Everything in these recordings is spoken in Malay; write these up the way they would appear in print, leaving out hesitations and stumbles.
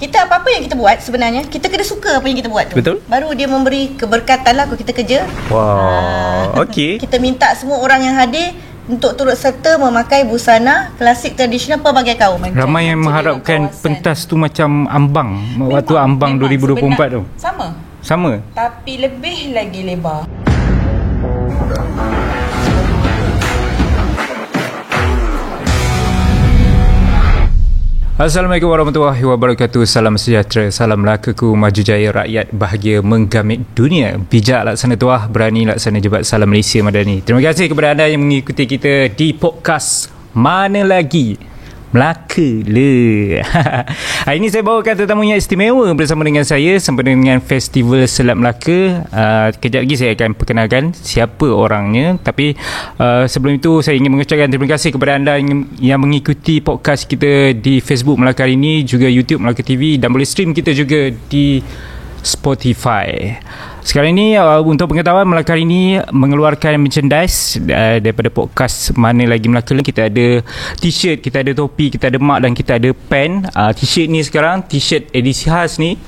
kita apa-apa yang kita buat sebenarnya, kita kena suka apa yang kita buat tu. Betul. Baru dia memberi keberkatan lah kalau kita kerja. Wow, okey. Kita minta semua orang yang hadir untuk turut serta memakai busana klasik tradisional pelbagai kaum. Ramai yang mengharapkan pentas tu macam ambang. Waktu ambang 2024 tu. Sama? Tapi lebih lagi lebar. Assalamualaikum warahmatullahi wabarakatuh. Salam sejahtera, salam Melakaku, maju jaya, rakyat bahagia menggamit dunia. Bijak laksana tuah, berani laksana jebat. Salam Malaysia Madani. Terima kasih kepada anda yang mengikuti kita di podcast Mana Lagi Melaka le. Hari ini saya bawakan tetamu yang istimewa bersama dengan saya sempena dengan Festival Selat Melaka. Kejap lagi saya akan perkenalkan siapa orangnya. Tapi sebelum itu saya ingin mengucapkan terima kasih kepada anda yang mengikuti podcast kita di Facebook Melaka hari ini, juga YouTube Melaka TV, dan boleh stream kita juga di Spotify. Sekarang ini untuk pengetahuan, Melaka hari ini mengeluarkan merchandise daripada podcast Mana Lagi Melaka. Kita ada t-shirt, kita ada topi, kita ada mug dan kita ada pen. T-shirt ni sekarang, t-shirt edisi khas ni,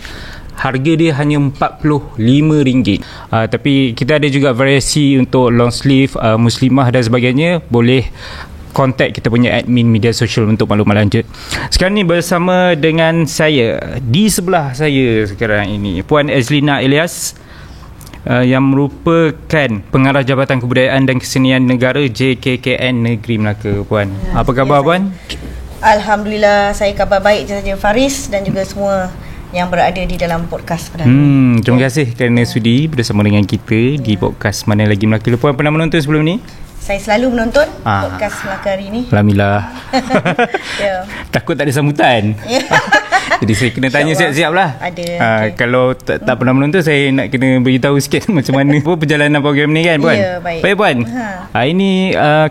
harga dia hanya RM45. Tapi kita ada juga variasi untuk long sleeve, muslimah dan sebagainya. Boleh kontak kita punya admin media sosial untuk maklumat lanjut. Sekarang ni bersama dengan saya, di sebelah saya sekarang ini, Puan Azlina Elias, yang merupakan Pengarah Jabatan Kebudayaan dan Kesenian Negara JKKN Negeri Melaka. Puan, apa khabar Puan? Alhamdulillah, saya khabar baik saja, Faris, dan juga semua yang berada di dalam podcast pada hari ini. Terima kasih kerana sudi bersama dengan kita di podcast Mana Lagi Melaka. Puan pernah menonton sebelum ni? Saya selalu menonton podcast Melaka hari ini. Alhamdulillah. Takut tak ada sambutan. Jadi saya kena tanya siap-siap lah. Ada. Kalau tak pernah menonton, saya nak kena beritahu sikit macam mana perjalanan program ni kan Puan? Ya, baik. Baik Puan. Ini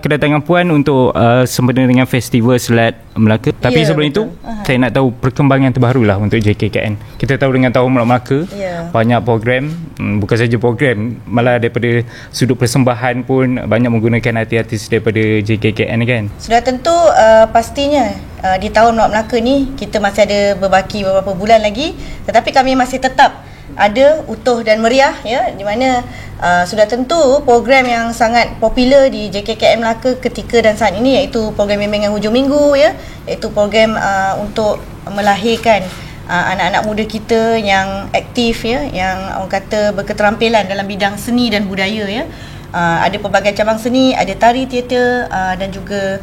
kedatangan Puan untuk sempena dengan Festival Selat Melaka. Tapi sebelum itu, saya nak tahu perkembangan terbaru lah untuk JKKN. Kita tahu dengan Tahun Melaka, banyak program, bukan saja program, malah daripada sudut persembahan pun banyak menggunakan artis-artis daripada JKKN kan. Sudah tentu pastinya di Tahun Melaka ni kita masih ada berbaki beberapa bulan lagi, tetapi kami masih tetap ada utuh dan meriah ya, di mana sudah tentu program yang sangat popular di JKKN Melaka ketika dan saat ini iaitu program bimbingan hujung minggu ya, iaitu program untuk melahirkan anak-anak muda kita yang aktif ya, yang orang kata berketerampilan dalam bidang seni dan budaya ya. Ada pelbagai cabang seni, ada tari, teater, dan juga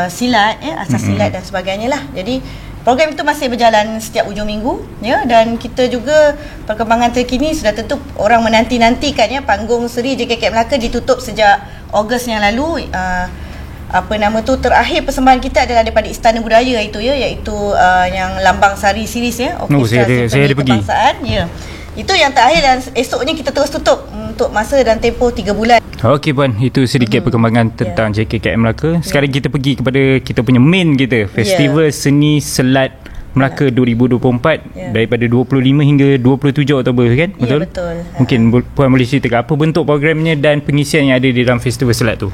silat ya, asas silat dan sebagainya lah. Jadi program itu masih berjalan setiap hujung minggu ya, dan kita juga perkembangan terkini sudah tentu orang menanti-nantikan ya, panggung seri JKKN Melaka ditutup sejak Ogos yang lalu. Terakhir persembahan kita adalah daripada Istana Budaya itu ya, iaitu yang Lambang Sari series ya, Orkestra Simfoni Kebangsaan ya. Itu yang terakhir, dan esoknya kita terus tutup untuk masa dan tempoh 3 bulan. Okey Puan, itu sedikit perkembangan tentang JKKN Melaka. Sekarang kita pergi kepada kita punya main kita, Festival Seni Selat Melaka 2024 daripada 25 hingga 27 Oktober kan? Betul? Ya, betul. Mungkin Puan boleh ceritakan apa bentuk programnya dan pengisian yang ada di dalam Festival Selat tu?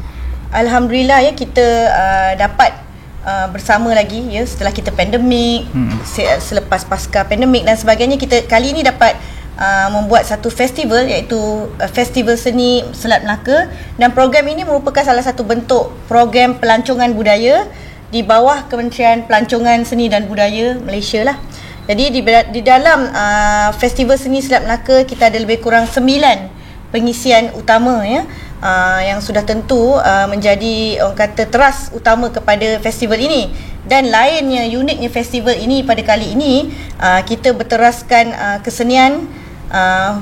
Alhamdulillah ya, kita dapat bersama lagi ya, setelah kita pandemik, selepas pasca pandemik dan sebagainya, kita kali ini dapat membuat satu festival, iaitu Festival Seni Selat Melaka, dan program ini merupakan salah satu bentuk program pelancongan budaya di bawah Kementerian Pelancongan Seni dan Budaya Malaysia lah. Jadi di dalam Festival Seni Selat Melaka kita ada lebih kurang 9 pengisian utama ya, yang sudah tentu menjadi orang kata teras utama kepada festival ini. Dan lainnya, uniknya festival ini pada kali ini, kita berteraskan kesenian,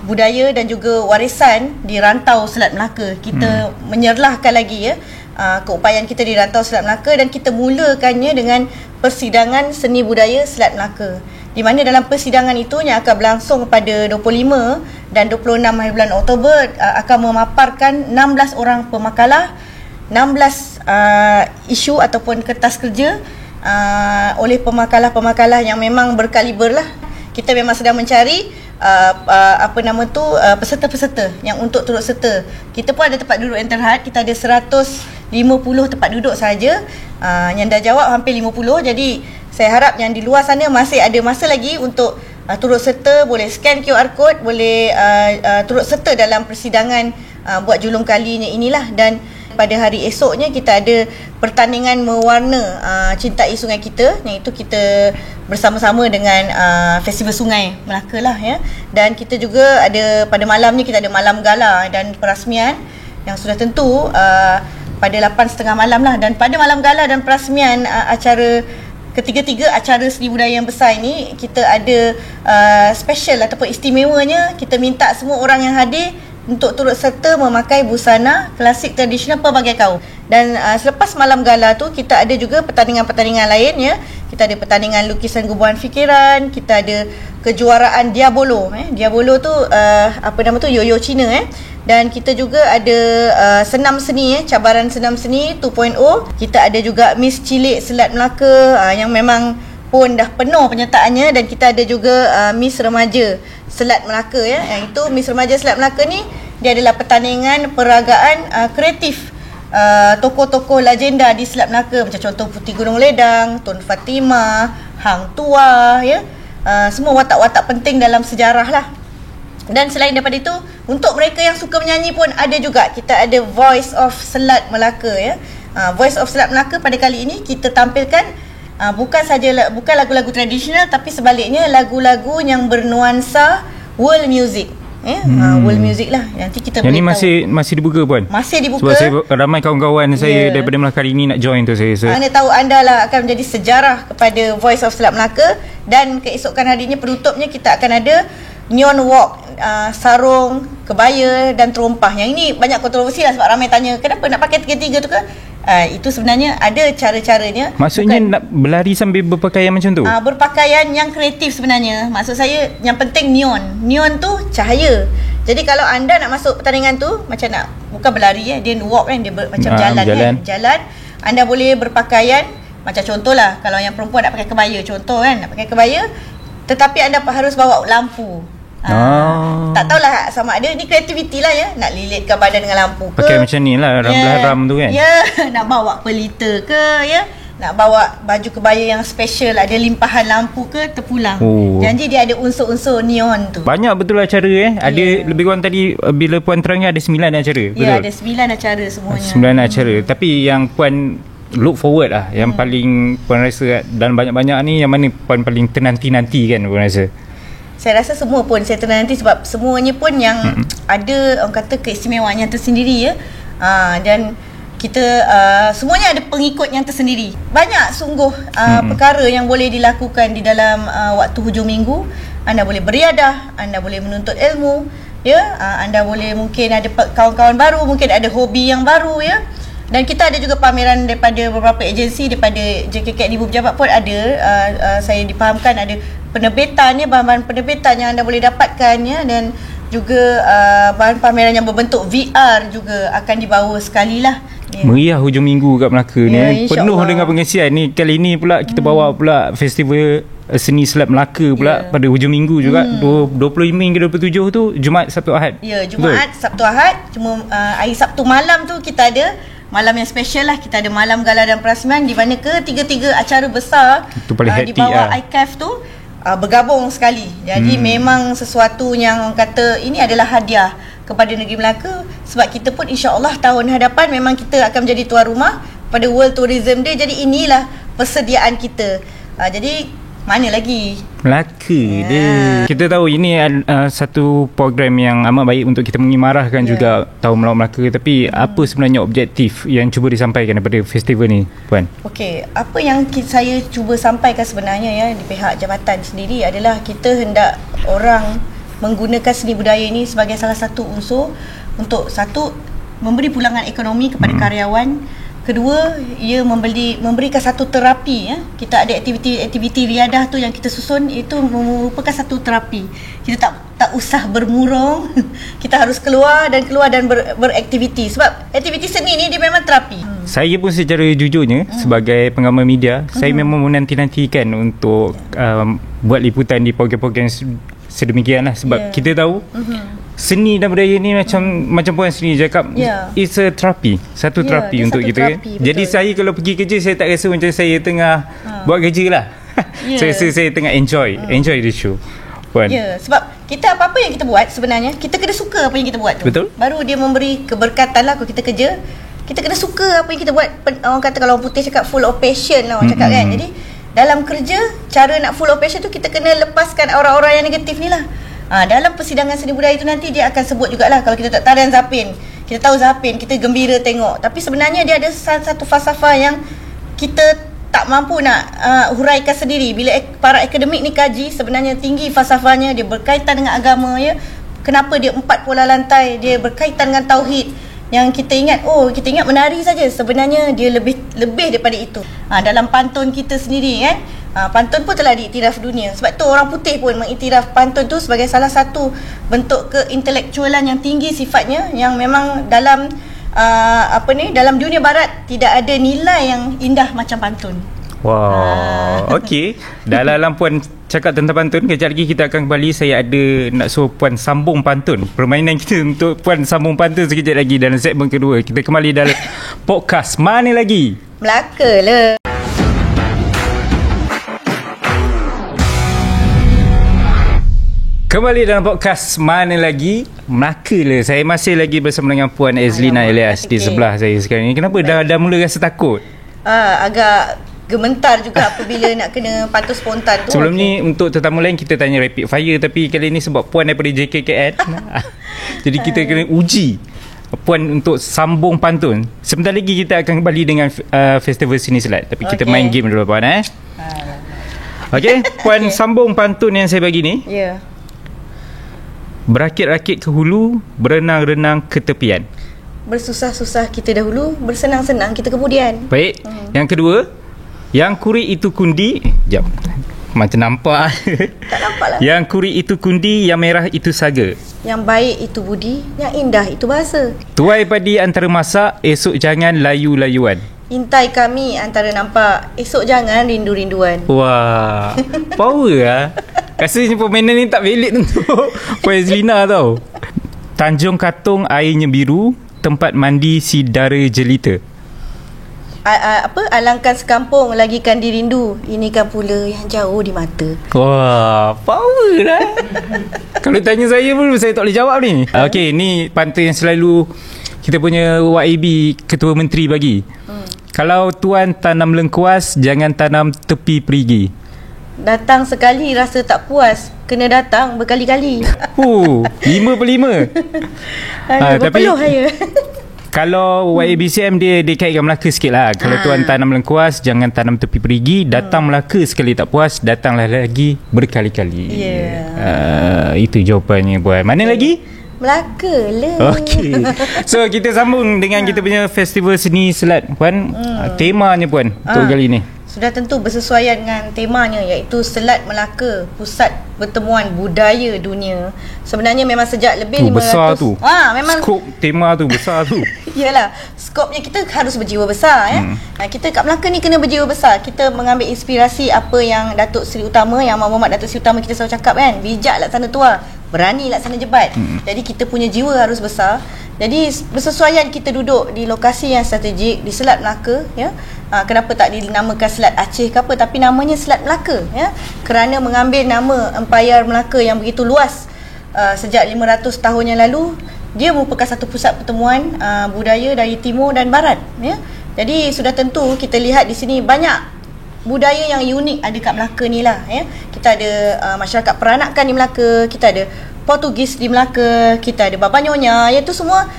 budaya dan juga warisan di rantau Selat Melaka. Kita menyerlahkan lagi ya keupayaan kita di rantau Selat Melaka, dan kita mulakannya dengan persidangan seni budaya Selat Melaka, di mana dalam persidangan itu yang akan berlangsung pada 25 dan 26 hari bulan Oktober akan memaparkan 16 orang pemakalah, 16 isu ataupun kertas kerja oleh pemakalah-pemakalah yang memang berkaliber lah. Kita memang sedang mencari peserta-peserta yang untuk turut serta. Kita pun ada tempat duduk yang terhad. Kita ada 150 tempat duduk saja. Yang dah jawab hampir 50. Jadi Saya harap yang di luar sana masih ada masa lagi untuk turut serta, boleh scan QR code, boleh turut serta dalam persidangan buat julung kalinya inilah. Dan pada hari esoknya kita ada pertandingan mewarna Cintai Sungai Kita, iaitu kita bersama-sama dengan Festival Sungai Melaka lah ya. Dan kita juga ada pada malam ni kita ada malam gala dan perasmian yang sudah tentu pada 8.30 malam lah. Dan pada malam gala dan perasmian acara ketiga-tiga acara seni budaya yang besar ini, kita ada special ataupun istimewanya, kita minta semua orang yang hadir untuk turut serta memakai busana klasik tradisional pelbagai kaum. Dan selepas malam gala tu kita ada juga pertandingan-pertandingan lain ya. Kita ada pertandingan lukisan gubahan fikiran, kita ada kejuaraan Diabolo Diabolo tu apa nama tu, Yoyo Cina Dan kita juga ada senam seni cabaran senam seni 2.0. Kita ada juga Miss Cilik Selat Melaka yang memang pun dah penuh penyertaannya. Dan kita ada juga Miss Remaja Selat Melaka Yang itu Miss Remaja Selat Melaka ni, dia adalah pertandingan peragaan kreatif tokoh-tokoh legenda di Selat Melaka, macam contoh Putih Gunung Ledang, Tun Fatimah, Hang Tuah semua watak-watak penting dalam sejarah lah. Dan selain daripada itu, untuk mereka yang suka menyanyi pun ada juga, kita ada Voice of Selat Melaka Voice of Selat Melaka pada kali ini kita tampilkan bukan lagu-lagu tradisional, tapi sebaliknya lagu-lagu yang bernuansa world music world music lah. Nanti kita yang boleh ni masih dibuka pun? Masih dibuka. Sebab saya ramai kawan-kawan saya daripada Melaka hari ni nak join tu saya. Anda tahu anda lah akan menjadi sejarah kepada Voice of Selat Melaka. Dan keesokan harinya penutupnya kita akan ada Neon Walk, sarung, kebaya dan terompah. Yang ini banyak kontroversi lah, sebab ramai tanya kenapa nak pakai tiga-tiga tu ke? Itu sebenarnya ada cara-caranya. Maksudnya nak berlari sambil berpakaian macam tu? Berpakaian yang kreatif sebenarnya. Maksud saya yang penting neon. Neon tu cahaya. Jadi kalau anda nak masuk pertandingan tu, macam nak, bukan berlari dia walk dia macam jalan. Anda boleh berpakaian macam contohlah, kalau yang perempuan nak pakai kebaya, contoh nak pakai kebaya, tetapi anda harus bawa lampu. Tak tahulah sama ada ni kreativiti lah nak lilitkan badan dengan lampu ke, pakai macam ni lah ram-ram tu kan, nak bawa pelita ke nak bawa baju kebaya yang special, ada limpahan lampu ke, terpulang. Janji dia ada unsur-unsur neon tu. Banyak betul lah acara Ada lebih kurang tadi bila Puan terangkan ada 9 acara. Betul? Ada 9 acara semuanya. 9 acara. Tapi yang Puan look forward lah, yang paling Puan rasa dan banyak-banyak ni, yang mana Puan paling tenanti-nanti kan Puan rasa? Saya rasa semua pun saya tenanti, sebab semuanya pun yang ada orang kata keistimewaan yang tersendiri dan kita semuanya ada pengikut yang tersendiri. Banyak sungguh perkara yang boleh dilakukan di dalam waktu hujung minggu. Anda boleh beriadah, anda boleh menuntut ilmu anda boleh mungkin ada kawan-kawan baru, mungkin ada hobi yang baru Dan kita ada juga pameran daripada beberapa agensi, daripada JKK Ibu Pejabat pun ada. Saya dipahamkan ada penerbitannya, bahan-bahan penerbitan yang anda boleh dapatkan dan juga bahan pameran yang berbentuk VR juga akan dibawa sekali lah. Meriah hujung minggu kat Melaka ni, penuh dengan pengisian ni. Kali ni pula kita bawa pula Festival Seni Selat Melaka pula pada hujung minggu juga. 25 hingga 27 tu Jumaat, Sabtu, Ahad. Jumaat, Sabtu, Ahad. Cuma hari Sabtu malam tu kita ada malam yang special lah. Kita ada malam gala dan perasmian, di mana ketiga-tiga acara besar di bawah ICAF tu bergabung sekali. Jadi memang sesuatu yang orang kata ini adalah hadiah kepada negeri Melaka, sebab kita pun insya-Allah tahun hadapan memang kita akan menjadi tuan rumah pada World Tourism Day. Jadi inilah persediaan kita. Jadi mana lagi Melaka dia. Kita tahu ini satu program yang amat baik untuk kita mengimarahkan juga Tahun Melawat Melaka. Tapi apa sebenarnya objektif yang cuba disampaikan daripada festival ni, Puan? Okey, apa yang saya cuba sampaikan sebenarnya di pihak jabatan sendiri adalah kita hendak orang menggunakan seni budaya ini sebagai salah satu unsur untuk, satu, memberi pulangan ekonomi kepada karyawan. Kedua, ia memberikan satu terapi. Kita ada aktiviti riadah tu yang kita susun, itu merupakan satu terapi. Kita tak usah bermurung. Kita harus keluar dan beraktiviti. Sebab aktiviti seni ni dia memang terapi. Saya pun secara jujurnya sebagai pengamal media, saya memang menanti-nantikan untuk buat liputan di program-program sedemikian lah. Sebab kita tahu seni dan budaya ni macam Puan sendiri cakap, it's a terapi. Satu terapi untuk kita. Jadi saya kalau pergi kerja, saya tak rasa macam saya tengah buat kerja lah. Saya tengah enjoy the show. Puan. Sebab kita apa-apa yang kita buat sebenarnya, kita kena suka apa yang kita buat tu. Betul. Baru dia memberi keberkatan lah kalau kita kerja. Kita kena suka apa yang kita buat. Orang kata, kalau orang putih cakap full of passion lah orang cakap kan. Jadi dalam kerja, cara nak full of passion tu, kita kena lepaskan orang-orang yang negatif ni lah. Dalam persidangan seni budaya tu nanti dia akan sebut jugalah, kalau kita tak tarian Zapin, kita tahu Zapin, kita gembira tengok, tapi sebenarnya dia ada satu falsafah yang kita tak mampu nak huraikan sendiri. Bila para akademik ni kaji, sebenarnya tinggi falsafahnya, dia berkaitan dengan agama ya. Kenapa dia 4 pola lantai, dia berkaitan dengan tauhid. Yang kita ingat menari saja, sebenarnya dia lebih daripada itu. Dalam pantun kita sendiri kan, pantun pun telah diiktiraf dunia. Sebab tu orang putih pun mengiktiraf pantun tu sebagai salah satu bentuk keintelektualan yang tinggi sifatnya, yang memang dalam dalam dunia barat tidak ada nilai yang indah macam pantun. Wow. Okey. Dalam Puan cakap tentang pantun, kejap lagi kita akan kembali. Saya ada nak suruh Puan sambung pantun. Permainan kita untuk Puan sambung pantun sekejap lagi dalam segmen kedua. Kita kembali dalam podcast Mana Lagi? Melaka lah. Kembali dalam podcast Mana Lagi? Melaka lah. Saya masih lagi bersama dengan Puan Azlina Elias di sebelah saya sekarang ni. Kenapa dah mula rasa takut? Agak gementar juga apabila nak kena pantun spontan tu. Sebelum ni untuk tetamu lain kita tanya rapid fire, tapi kali ni sebab Puan daripada JKKN jadi kita kena uji Puan untuk sambung pantun. Sebentar lagi kita akan kembali dengan festival Seni Silat, tapi kita main game dulu Puan Okey, Puan sambung pantun yang saya bagi ni. Ya. Berakit-rakit ke hulu, berenang-renang ke tepian. Bersusah-susah kita dahulu, bersenang-senang kita kemudian. Baik. Yang kedua, yang kuri itu kundi. Jap, macam nampak. Tak nampak lah. Yang kuri itu kundi, yang merah itu saga. Yang baik itu budi, yang indah itu bahasa. Tuai padi antara masak, esok jangan layu-layuan. Intai kami antara nampak, esok jangan rindu-rinduan. Wah, power lah. Rasanya permainan ni tak valid untuk Puan Azlina tau. Tanjung Katong airnya biru, tempat mandi si dara jelita. Alangkan sekampung lagikan dirindu, ini kan pula yang jauh di mata. Wah, power lah. Kalau tanya saya pun saya tak boleh jawab ni. Okey, ni pantun yang selalu kita punya YAB Ketua Menteri bagi. Kalau tuan tanam lengkuas, jangan tanam tepi perigi. Datang sekali rasa tak puas, kena datang berkali-kali. 5/5. Tapi kalau YABCM dia kaitkan Melaka sikit lah. Kalau tuan tanam lengkuas, jangan tanam tepi perigi. Datang Melaka sekali tak puas, datanglah lagi berkali-kali. Itu jawapannya Puan. Mana lagi? Melaka lah. Okey. So kita sambung dengan kita punya festival seni silat Puan. Temanya Puan untuk kali ni sudah tentu bersesuaian dengan temanya, iaitu Selat Melaka, pusat pertemuan budaya dunia. Sebenarnya memang sejak lebih 500 besar tu. Memang skop tema tu besar tu. Yalah, skopnya kita harus berjiwa besar kita kat Melaka ni kena berjiwa besar. Kita mengambil inspirasi apa yang Datuk Seri Utama, yang Muhammad Datuk Seri Utama kita selalu cakap kan, bijak laksana tua, berani laksana jebat. Jadi kita punya jiwa harus besar. Jadi bersesuaian kita duduk di lokasi yang strategik di Selat Melaka ya. Kenapa tak dinamakan Selat Aceh ke apa, tapi namanya Selat Melaka ya, kerana mengambil nama Empayar Melaka yang begitu luas sejak 500 tahun yang lalu. Dia merupakan satu pusat pertemuan budaya dari timur dan barat ya. Jadi sudah tentu kita lihat di sini banyak budaya yang unik ada kat Melaka ni lah ya. Kita ada masyarakat peranakan di Melaka, kita ada Portugis di Melaka, kita ada Baba Nyonya, iaitu semua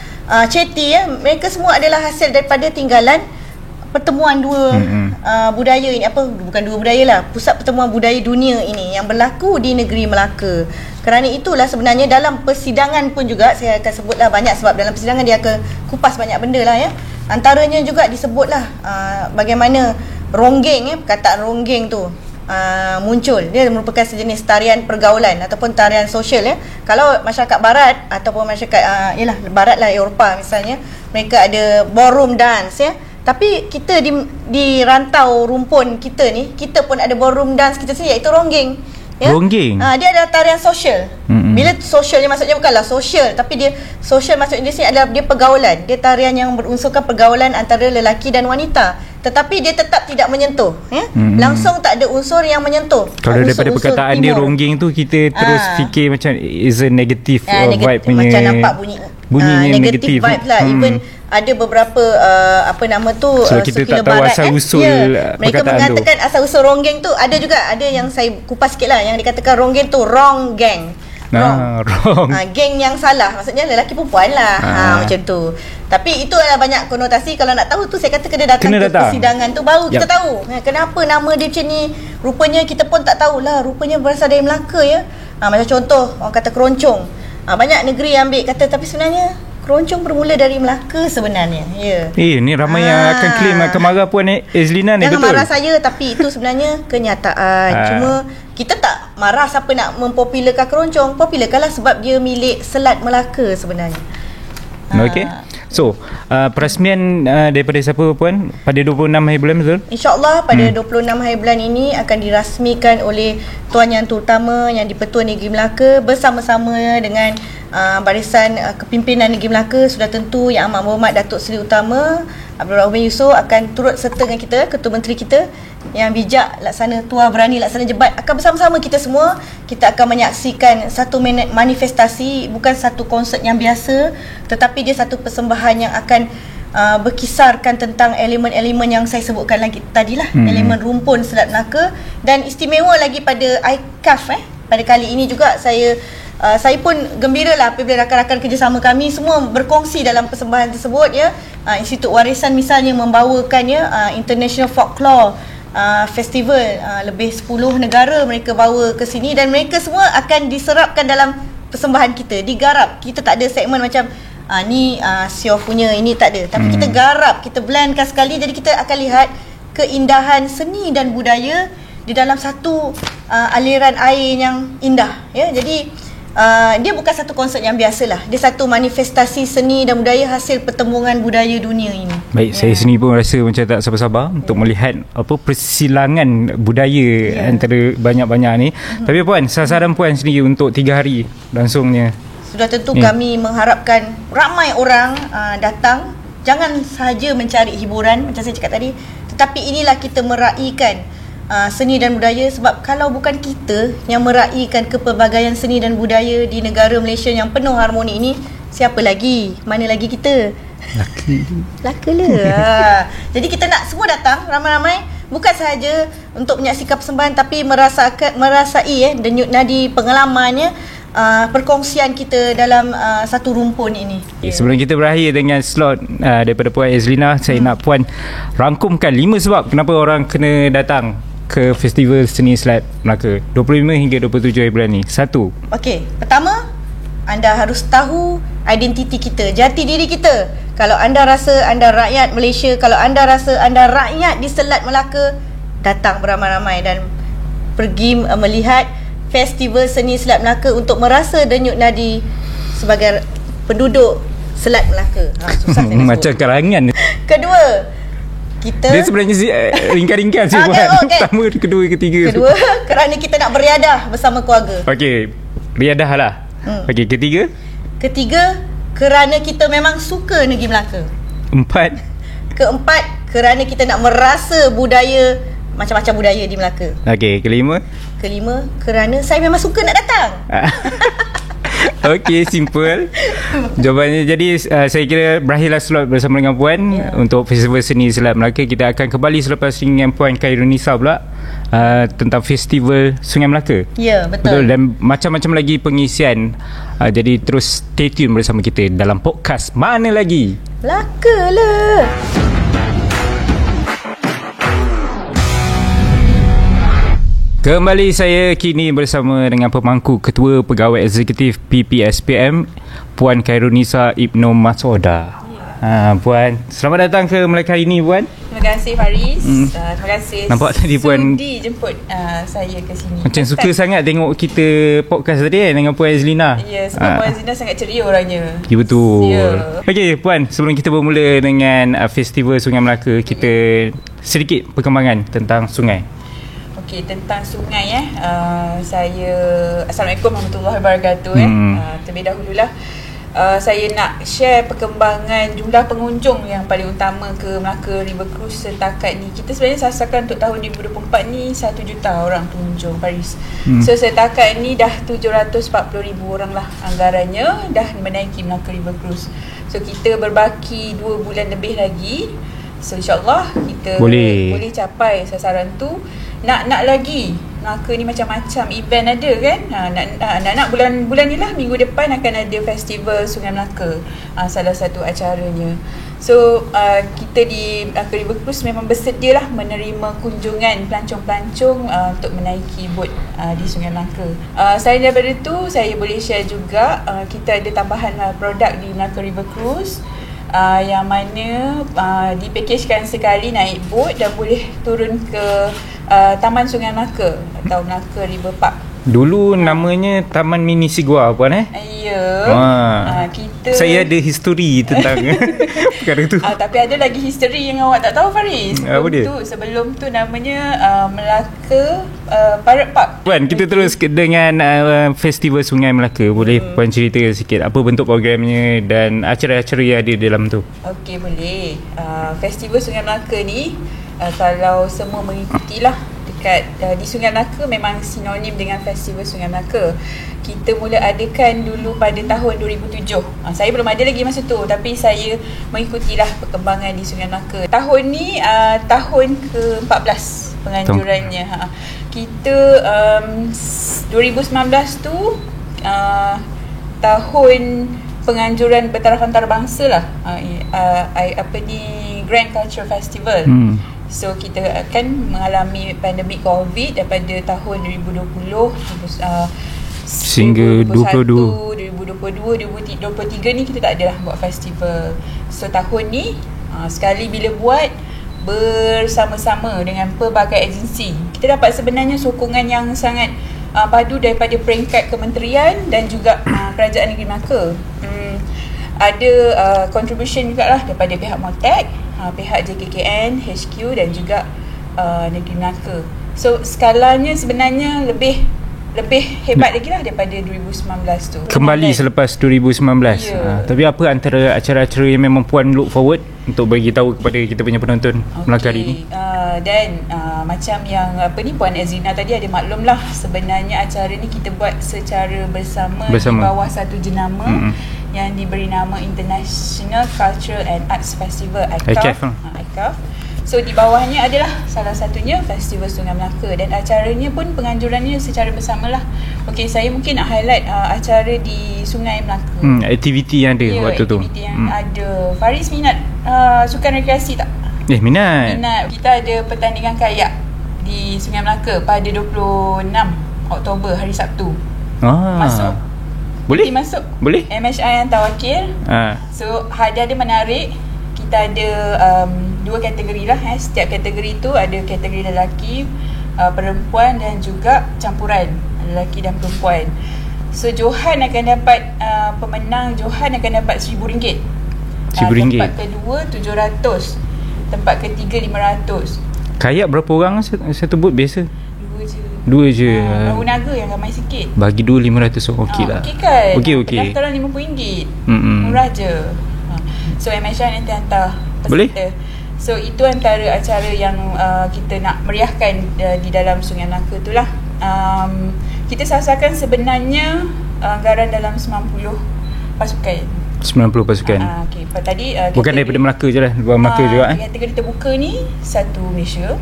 Ceti ya. Mereka semua adalah hasil daripada tinggalan pertemuan dua budaya ini, bukan dua budaya lah, pusat pertemuan budaya dunia ini yang berlaku di negeri Melaka. Kerana itulah sebenarnya dalam persidangan pun juga saya akan sebutlah banyak, sebab dalam persidangan dia akan kupas banyak benda lah ya. Antaranya juga disebutlah bagaimana ronggeng ya, perkataan ronggeng tu muncul. Dia merupakan sejenis tarian pergaulan ataupun tarian sosial ya. Kalau masyarakat barat ataupun masyarakat barat lah, Eropah misalnya, mereka ada ballroom dance ya. Tapi kita di rantau rumpun kita ni, kita pun ada ballroom dance kita sendiri, iaitu ronggeng ya? Ronggeng? Dia adalah tarian sosial. Bila sosial dia maksudnya bukanlah sosial, tapi dia sosial maksudnya di sini adalah dia pergaulan. Dia tarian yang berunsurkan pergaulan antara lelaki dan wanita. tetapi dia tetap tidak menyentuh, langsung tak ada unsur yang menyentuh. Kalau daripada perkataan dia ronggeng tu, kita terus fikir macam is a negative vibe punya, macam nampak bunyinya negatif vibe lah. Even ada beberapa so kita tak tahu asal usul mereka mengatakan tu. Asal usul ronggeng tu ada juga, ada yang saya kupas sikit lah, yang dikatakan ronggeng tu wrong gang. Wrong. Geng yang salah, maksudnya lelaki perempuan lah. Macam tu. Tapi itu adalah banyak konotasi. Kalau nak tahu tu, saya kata kena datang ke persidangan tu, baru kita tahu kenapa nama dia macam ni. Rupanya kita pun tak tahulah, rupanya berasal dari Melaka ya. Macam contoh orang kata keroncong, banyak negeri ambil kata, tapi sebenarnya keroncong bermula dari Melaka sebenarnya. Ya. Ni ramai yang akan claim, akan marah Puan Ezlina ni. Jangan betul. Marah saya, tapi itu sebenarnya kenyataan. Cuma kita tak marah siapa nak mempopularkan keroncong. Popularkanlah sebab dia milik Selat Melaka sebenarnya. Okey. So, perasmian daripada siapa Puan pada 26 hari bulan, betul? InsyaAllah pada 26 hari bulan ini akan dirasmikan oleh Tuan Yang Terutama Yang di-Pertua Negeri Melaka bersama-sama dengan barisan kepimpinan Negeri Melaka. Sudah tentu Yang Amat Berhormat Datuk Seri Utama Abdul Rahman Yusof akan turut serta dengan kita, Ketua Menteri kita yang bijak, laksana tua, berani laksana jebat. Akan bersama-sama kita semua, kita akan menyaksikan satu manifestasi, bukan satu konsert yang biasa, tetapi dia satu persembahan yang akan berkisarkan tentang elemen-elemen yang saya sebutkan lagi tadi lah, elemen rumpun Selat Melaka. Dan istimewa lagi pada ICAF pada kali ini juga saya pun gembira lah apabila rakan-rakan kerjasama kami semua berkongsi dalam persembahan tersebut ya. Institut Warisan misalnya membawakan International Folklore Festival, lebih 10 negara mereka bawa ke sini, dan mereka semua akan diserapkan dalam persembahan kita, digarap. Kita tak ada segmen macam ni Siof punya, ini tak ada, tapi kita garap, kita blendkan sekali. Jadi kita akan lihat keindahan seni dan budaya di dalam satu aliran air yang indah ya. Jadi dia bukan satu konsert yang biasalah. Dia satu manifestasi seni dan budaya hasil pertembungan budaya dunia ini. Baik, saya sendiri pun rasa macam tak sabar-sabar untuk melihat persilangan budaya antara banyak-banyak ni. Tapi Puan, sasaran Puan sendiri untuk 3 hari langsungnya. Sudah tentu kami mengharapkan ramai orang datang. Jangan sahaja mencari hiburan macam saya cakap tadi, tetapi inilah kita meraihkan seni dan budaya. Sebab kalau bukan kita yang meraihkan kepelbagaian seni dan budaya di negara Malaysia yang penuh harmoni ini, siapa lagi? Mana lagi kita? Laka lah. Jadi kita nak semua datang ramai-ramai, bukan sahaja untuk menyaksikan persembahan, tapi merasai denyut nadi pengalamannya, perkongsian kita dalam satu rumpun ini. Sebelum kita berakhir dengan slot daripada Puan Ezlina, saya nak Puan rangkumkan 5 sebab kenapa orang kena datang ke Festival Seni Selat Melaka 25 hingga 27 hari bulan ni. 1. Okey, pertama, anda harus tahu identiti kita, jati diri kita. Kalau anda rasa anda rakyat Malaysia, kalau anda rasa anda rakyat di Selat Melaka, datang beramai-ramai dan pergi melihat Festival Seni Selat Melaka untuk merasa denyut nadi sebagai penduduk Selat Melaka. Susah saya nak macam karangan. Kedua, kita dia sebenarnya ringkas-ringkas sih pertama, kedua, ketiga. Kedua, kerana kita nak beriadah bersama keluarga. Okey, beriadah lah. Okey, ketiga, kerana kita memang suka negeri Melaka. 4. Keempat, kerana kita nak merasa budaya, macam-macam budaya di Melaka. Okey, kelima, kerana saya memang suka nak datang. Okey, simple jawapannya. Jadi saya kira berakhirlah slot bersama dengan Puan untuk Festival Seni Selat Melaka. Kita akan kembali selepas dengan Puan Khairunisa pula tentang Festival Sungai Melaka. Ya, betul. Dan macam-macam lagi pengisian. Jadi terus stay tune bersama kita dalam podcast Mana Lagi Melaka lah. Kembali saya kini bersama dengan pemangku Ketua Pegawai Eksekutif PPSPM, Puan Khairunisa Ibnu Masoda. Puan, selamat datang ke Melaka hari ini, Puan. Terima kasih Faris. Terima kasih. Nampak tadi Puan sudi jemput saya ke sini. Macam suka sangat tengok kita podcast tadi dengan Puan Ezlina. Ya, sebab Puan Ezlina sangat ceria orangnya. Ya, betul. Okey Puan, sebelum kita bermula dengan Festival Sungai Melaka, kita sedikit perkembangan tentang sungai. Okey, tentang sungai saya Assalamualaikum warahmatullahi wabarakatuh. Terlebih dahululah saya nak share perkembangan jumlah pengunjung yang paling utama ke Melaka River Cruise setakat ni. Kita sebenarnya sasarkan untuk tahun 2024 ni 1 juta orang pengunjung Faris. So setakat ni dah 740,000 orang lah anggarannya dah menaiki Melaka River Cruise. So kita berbaki 2 bulan lebih lagi. So insyaAllah kita boleh capai sasaran tu. Nak lagi. Melaka ni macam-macam event ada kan. Nak bulan ni lah, minggu depan akan ada festival Sungai Melaka. Salah satu acaranya. So kita di Melaka River Cruise memang bersedia lah menerima kunjungan pelancong-pelancong untuk menaiki bot di Sungai Melaka. Selain daripada tu, saya boleh share juga kita ada tambahan produk di Melaka River Cruise. Yang mana dipakejkan sekali naik bot dan boleh turun ke Taman Sungai Melaka atau Melaka River Park. Dulu namanya Taman Mini Sigua puan Ya. Kita saya ada history tentang perkara tu. Tapi ada lagi history yang awak tak tahu Faris. Sebelum tu namanya Melaka Pirate Park. Puan, kita terus dengan Festival Sungai Melaka. Boleh puan cerita sikit apa bentuk programnya dan acara-acara yang ada dalam tu? Okey, boleh. Festival Sungai Melaka ni kalau semua mengikutilah dekat di Sungai Melaka memang sinonim dengan Festival Sungai Melaka. Kita mula adakan dulu pada tahun 2007. Saya belum ada lagi masa tu, tapi saya mengikutilah perkembangan di Sungai Melaka. Tahun ni tahun ke-14 penganjurannya. Kita 2019 tu tahun penganjuran bertaraf antarabangsa lah. Grand Cultural Festival. So kita akan mengalami pandemik COVID daripada tahun 2020 sehingga 2022, 2023 ni kita tak adalah buat festival. So tahun ni sekali bila buat bersama-sama dengan pelbagai agensi, kita dapat sebenarnya sokongan yang sangat padu daripada peringkat kementerian dan juga kerajaan negeri Melaka. Ada contribution jugalah daripada pihak Moltek, pihak JKKN, HQ dan juga negeri Melaka. So skalanya sebenarnya lebih hebat lagi lah daripada 2019 tu. Kembali selepas 2019. Tapi apa antara acara-acara yang memang puan look forward untuk bagi tahu kepada kita punya penonton Melaka hari ni? Macam yang Puan Azrina tadi ada maklum lah, sebenarnya acara ni kita buat secara bersama. Di bawah satu jenama yang diberi nama International Cultural and Arts Festival, ICAF. So di bawahnya adalah salah satunya Festival Sungai Melaka dan acaranya pun penganjurannya secara bersamalah. Okey, saya mungkin nak highlight acara di Sungai Melaka. Aktiviti yang ada waktu tu. Aktiviti yang ada. Faris minat sukan rekreasi tak? Minat. Kita ada pertandingan kayak di Sungai Melaka pada 26 Oktober hari Sabtu. Masuk? Boleh? Masuk? Boleh. MHI yang tawakil. So hadiah dia menarik. Kita ada 2 kategori lah. Setiap kategori tu ada kategori lelaki, perempuan dan juga campuran lelaki dan perempuan. So Johan akan dapat pemenang Johan akan dapat RM1,000. Tempat kedua RM700. Tempat ketiga RM500. Kayak berapa orang satu bot biasa? 2 je. 2 je. Perahu naga yang ramai sikit. Bagi 2,500 okey lah. Okey kan? Okey. Pendaftaran RM50. Murah je. So MHI nanti hantar peserta. Boleh? So itu antara acara yang kita nak meriahkan di dalam Sungai Melaka tu lah. Kita sasarkan sebenarnya anggaran dalam 90 pasukan. 90 pasukan. Okay. Tadi bukan daripada Melaka je lah, luar Melaka juga. Kategori terbuka ni satu Malaysia.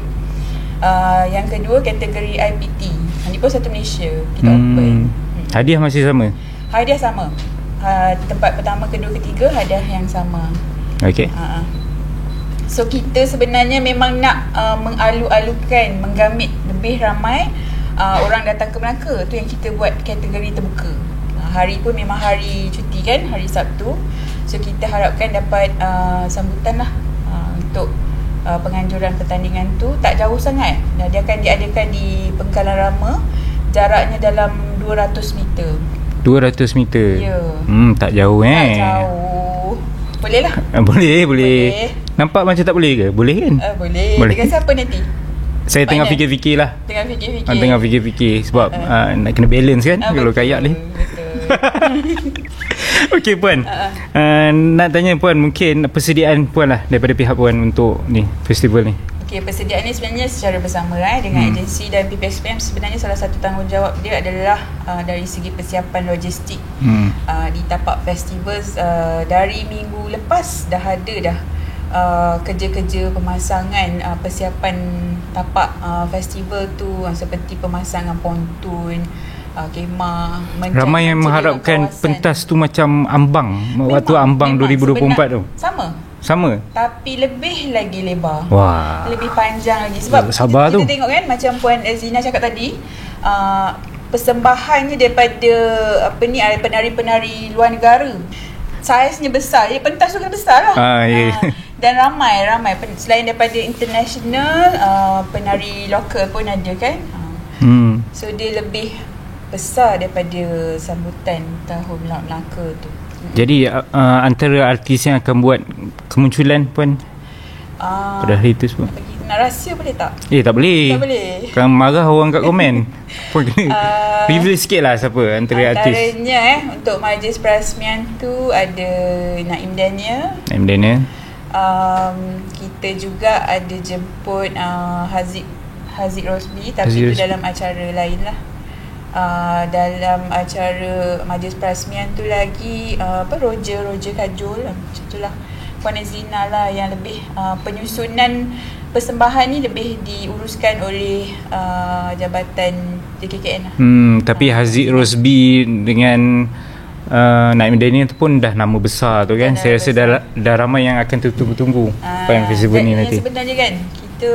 Yang kedua kategori IPT. Ini pun satu Malaysia. Kita open. Hadiah masih sama? Hadiah sama. Tempat pertama, kedua, ketiga hadiah yang sama. Okey. So kita sebenarnya memang nak mengalu-alukan, menggamit lebih ramai orang datang ke Melaka. Tu yang kita buat kategori terbuka. Hari pun memang hari cuti kan, hari Sabtu. So kita harapkan dapat sambutan lah untuk penganjuran pertandingan tu. Tak jauh sangat. Dia akan diadakan di Pengkalan Rama. Jaraknya dalam 200 meter. 200 meter? Ya. Tak jauh Tak jauh. Boleh lah. Boleh. Nampak macam tak boleh ke? Boleh kan? Boleh. Dengan siapa nanti? Saya tengah fikir-fikir lah. Tengah fikir-fikir. Sebab nak kena balance kan kalau kayak ni. Betul. Okey Puan, nak tanya Puan, mungkin persediaan Puan lah daripada pihak Puan untuk ni festival ni. Okey, persediaan ni sebenarnya secara bersama dengan agensi dan PPSPM. Sebenarnya salah satu tanggungjawab dia adalah dari segi persiapan logistik di tapak festival. Dari minggu lepas dah ada kerja-kerja pemasangan persiapan tapak festival tu, seperti pemasangan pontun, kemah. Ramai yang mengharapkan pentas tu macam ambang. Waktu ambang 2024 tu sama tapi lebih lagi lebar. Wah, lebih panjang lagi. Sebab sabar kita tengok kan, macam Puan Zina cakap tadi, persembahannya daripada penari-penari luar negara, saiznya besar. Jadi pentas tu kan besar lah. Dan ramai selain daripada international, penari lokal pun ada kan. So dia lebih besar daripada sambutan Tahun Melaka tu. Jadi antara artis yang akan buat kemunculan Puan pada hari tu semua, nak rahsia boleh tak? Tak boleh. Kan marah orang kat komen. Puan kena reveal sikit lah siapa antara artis. Antaranya untuk majlis perasmian tu ada Naim Daniel. Kita juga ada jemput Haziq Rosby, tapi itu dalam acara lain lah. Dalam acara majlis perasmian tu lagi Roger Kajol macam tu lah. Puan Zina lah yang lebih penyusunan persembahan ni lebih diuruskan oleh Jabatan JKKN lah. Tapi Haziq Rosby dengan Naim Daniel tu pun dah nama besar tu kan. Saya rasa dah ramai yang akan tunggu festival ni nanti. Sebenarnya kan kita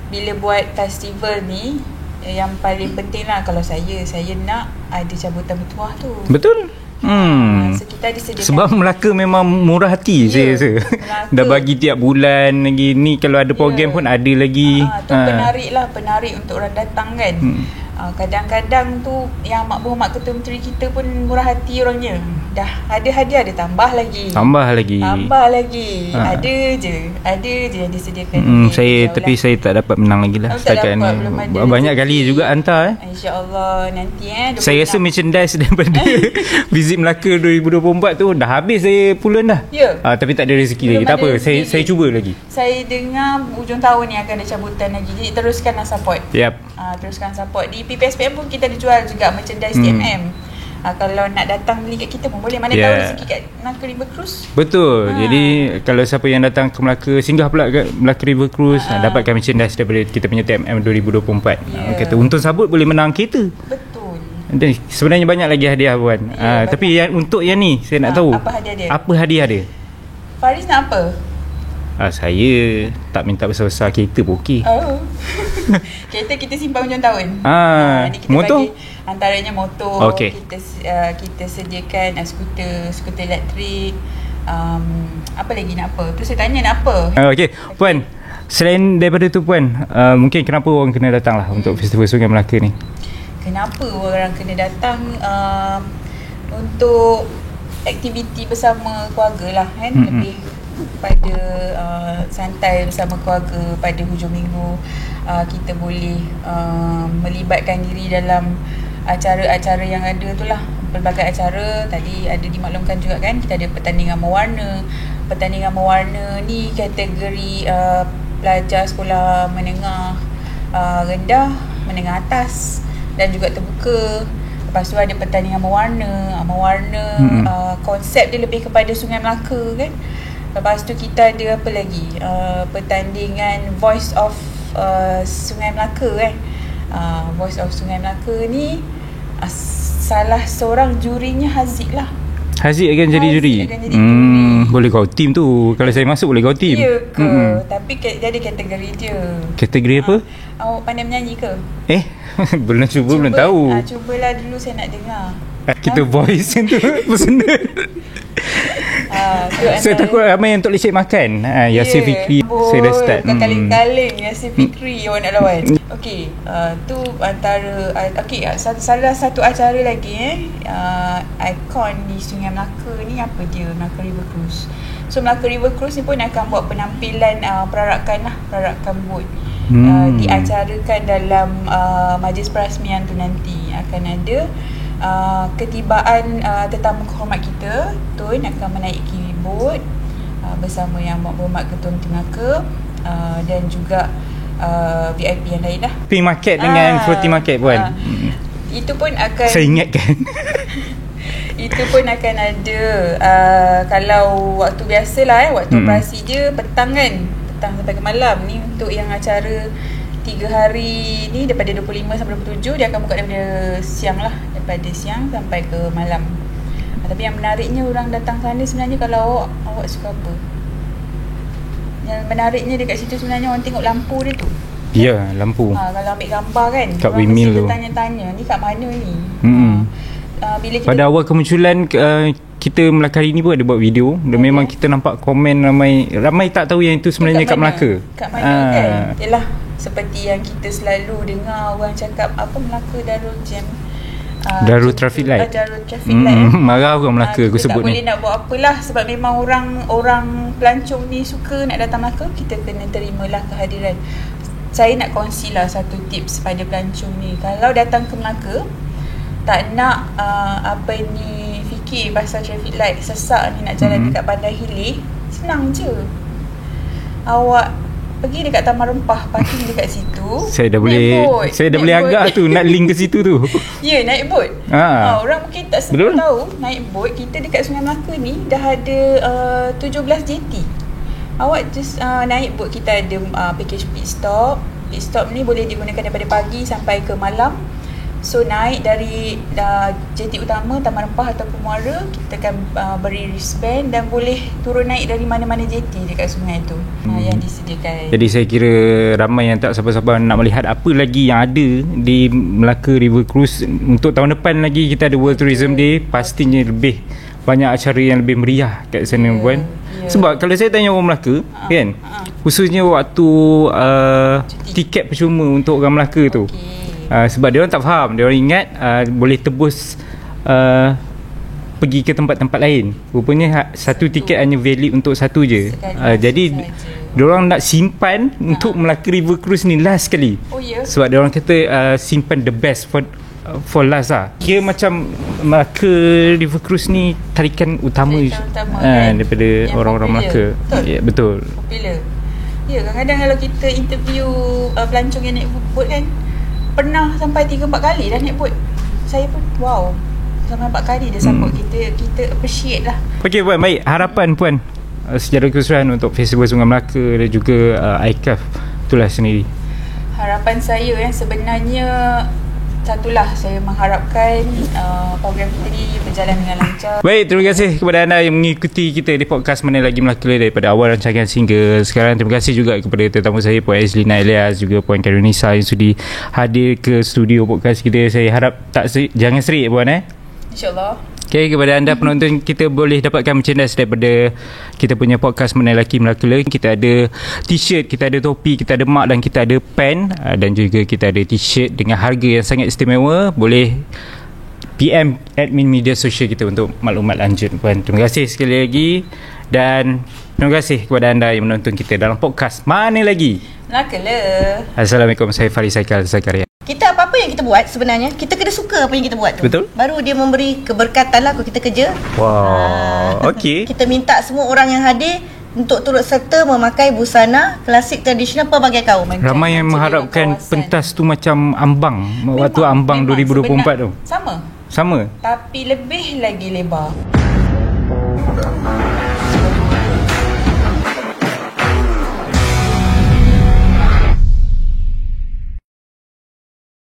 bila buat festival ni, yang paling penting lah kalau saya nak ada cabutan bertuah tu. Betul. So kita disediakan. Sebab Melaka memang murah hati, saya rasa. Dah bagi tiap bulan lagi. Ni kalau ada program pun ada lagi. Tu penarik untuk orang datang kan. Kadang-kadang tu yang mak ketua menteri kita pun murah hati orangnya. Dah ada hadiah, ada tambah lagi. Ada je yang disediakan. Tapi saya tak dapat menang lagi lah setakat ni. Banyak kali juga hantar InsyaAllah nanti saya rasa merchandise daripada Visit Melaka 2024 tu dah habis saya puluhan dah. Tapi tak ada rezeki lagi. Tak apa, saya cuba lagi. Saya dengar hujung tahun ni akan ada cabutan lagi. Jadi teruskanlah support. Teruskan support. Di PPSPM pun kita ada jual juga merchandise TMM. Kalau nak datang beli kat kita pun boleh. Mana tahu rezeki kat Melaka River Cruise. Betul. Jadi kalau siapa yang datang ke Melaka, singgah pula kat Melaka River Cruise, dapatkan merchandise daripada kita punya TMM 2024. Kata untung sabut boleh menang kereta. Betul. Dan sebenarnya banyak lagi hadiah Puan. Tapi untuk yang ni saya nak tahu apa hadiah dia. Faris nak apa? Saya tak minta besar-besar, kereta pun okey. Kereta kita simpan hujung tahun. Ni kita motor? Bagi antaranya motor. Kita sediakan skuter elektrik. Apa lagi nak apa? Tu saya tanya nak apa. Okey. Puan, selain daripada tu Puan, mungkin kenapa orang kena datang lah untuk Festival Sungai Melaka ni? Kenapa orang kena datang? Untuk aktiviti bersama keluarga lah kan. Lebih pada santai bersama keluarga pada hujung minggu. Kita boleh melibatkan diri dalam acara-acara yang ada tu lah. Pelbagai acara tadi ada dimaklumkan juga kan. Kita ada pertandingan mewarna. Pertandingan mewarna ni kategori pelajar sekolah menengah rendah, menengah atas dan juga terbuka. Lepas tu ada pertandingan mewarna. Konsep dia lebih kepada Sungai Melaka kan. Lepas tu kita ada apa lagi? Pertandingan Voice of Sungai Melaka kan. Voice of Sungai Melaka ni salah seorang jurinya Haziq lah. Haziq akan jadi juri? Boleh kau tim tu. Kalau saya masuk boleh kau tim. Ya ke? Tapi dia ada kategori dia. Kategori apa? Awak pandai menyanyi ke? Belum belum tahu. Cubalah dulu, saya nak dengar. Kita voice yang tu personal. Saya takut ramai yang tak boleh cek makan. Yasir Fikri. Saya dah start. Kaling-kaling Yasir Fikri awak nak lawan. Okey, tu antara salah satu acara lagi ikon di Sungai Melaka ni apa dia? Melaka River Cruise. So Melaka River Cruise ni pun akan buat penampilan perarakan bot. Diacarakan dalam majlis perasmian tu nanti. Akan ada ketibaan tetamu kehormat kita, Tun akan menaiki bot bersama Yang Berhormat Ketua Menteri Melaka dan juga VIP yang lain lah. Pink Market dengan Fruity Market puan. Itu pun akan, saya ingatkan. itu pun akan ada kalau waktu biasa lah waktu operasi je petang kan, petang sampai ke malam. Ni untuk yang acara 3 hari ni daripada 25 sampai 27, dia akan buka daripada siang lah, daripada siang sampai ke malam. Tapi yang menariknya orang datang sana sebenarnya, kalau awak suka apa, yang menariknya dekat situ sebenarnya orang tengok lampu dia tu. Ya, lampu. Kalau ambil gambar kan, kat orang windmill mesti tu tanya-tanya ni kat mana ni. Bila kita pada awal kemunculan kita Melaka Hari ni pun ada buat video dan memang kita nampak komen ramai tak tahu yang itu sebenarnya kat Melaka. Kat mana kan? Yalah, seperti yang kita selalu dengar orang cakap apa, Melaka Darul Jam, Darul Traffic Light. Darul Traffic Light. Marah orang Melaka aku sebut ni. Tak boleh nak buat apalah, sebab memang orang pelancong ni suka nak datang Melaka, kita kena terimalah kehadiran. Saya nak kongsilah satu tips pada pelancong ni. Kalau datang ke Melaka, tak nak fikir pasal traffic light, sesak ni nak jalan dekat Bandar Hilir, senang je. Awak pergi dekat Taman Rempah, parking dekat situ. Saya dah boleh agak tu nak link ke situ tu. Ya, naik bot. Orang mungkin tak semua tahu, naik bot kita dekat Sungai Melaka ni dah ada 17 JT. Awak just naik bot, kita ada package pit stop. Pit stop ni boleh digunakan daripada pagi sampai ke malam. So naik dari JT utama Taman Rempah ataupun Muara, kita akan beri wristband dan boleh turun naik dari mana-mana JT dekat sungai tu yang disediakan. Jadi saya kira ramai yang tak sabar-sabar nak melihat apa lagi yang ada di Melaka River Cruise. Untuk tahun depan lagi kita ada World Tourism Day, pastinya lebih banyak acara yang lebih meriah kat sana puan. Sebab kalau saya tanya orang Melaka kan, khususnya waktu tiket percuma untuk orang Melaka tu, sebab dia orang tak faham, dia orang ingat boleh tebus pergi ke tempat-tempat lain. Rupanya satu tiket hanya valid untuk satu je. Jadi dia orang nak simpan untuk Melaka River Cruise ni last sekali. Sebab dia orang kata simpan the best for last lah. Kira macam Melaka River Cruise ni tarikan utama daripada orang-orang Melaka. Betul. Popular. Ya, kadang-kadang kalau kita interview pelancong yang naik boat kan, pernah sampai 3-4 kali dah naik bot. Saya pun wow, sampai 4 kali dia support kita appreciate lah. Okey puan, baik. Harapan puan secara keseluruhan untuk Festival Sungai Melaka dan juga ICAF itulah sendiri. Harapan saya sebenarnya satulah, saya mengharapkan program kita ni berjalan dengan lancar. Baik, terima kasih kepada anda yang mengikuti kita di podcast Mana Lagi Melaka daripada awal rancangan hingga sekarang. Terima kasih juga kepada tetamu saya, Puan Azlina Elias, juga Puan Karunisa yang sudi hadir ke studio podcast kita. Saya harap jangan serik puan InsyaAllah. Okay, kepada anda penonton, kita boleh dapatkan merchandise daripada kita punya podcast Mana Lagi Melaka. Kita ada t-shirt, kita ada topi, kita ada mug dan kita ada pen, dan juga kita ada t-shirt dengan harga yang sangat istimewa. Boleh PM admin media sosial kita untuk maklumat lanjut puan. Terima kasih sekali lagi dan terima kasih kepada anda yang menonton kita dalam podcast Mana Lagi Melaka. Assalamualaikum, saya Faris Saikal Zakaria. Kita apa-apa yang kita buat sebenarnya, kita kena suka apa yang kita buat tu. Betul. Baru dia memberi keberkatan lah kalau kita kerja. Wow. Okey. Kita minta semua orang yang hadir untuk turut serta memakai busana klasik tradisional pelbagai kaum. Ramai yang mengharapkan pentas tu macam ambang. Waktu ambang 2024 tu. Sama. Sama. Tapi lebih lagi lebar.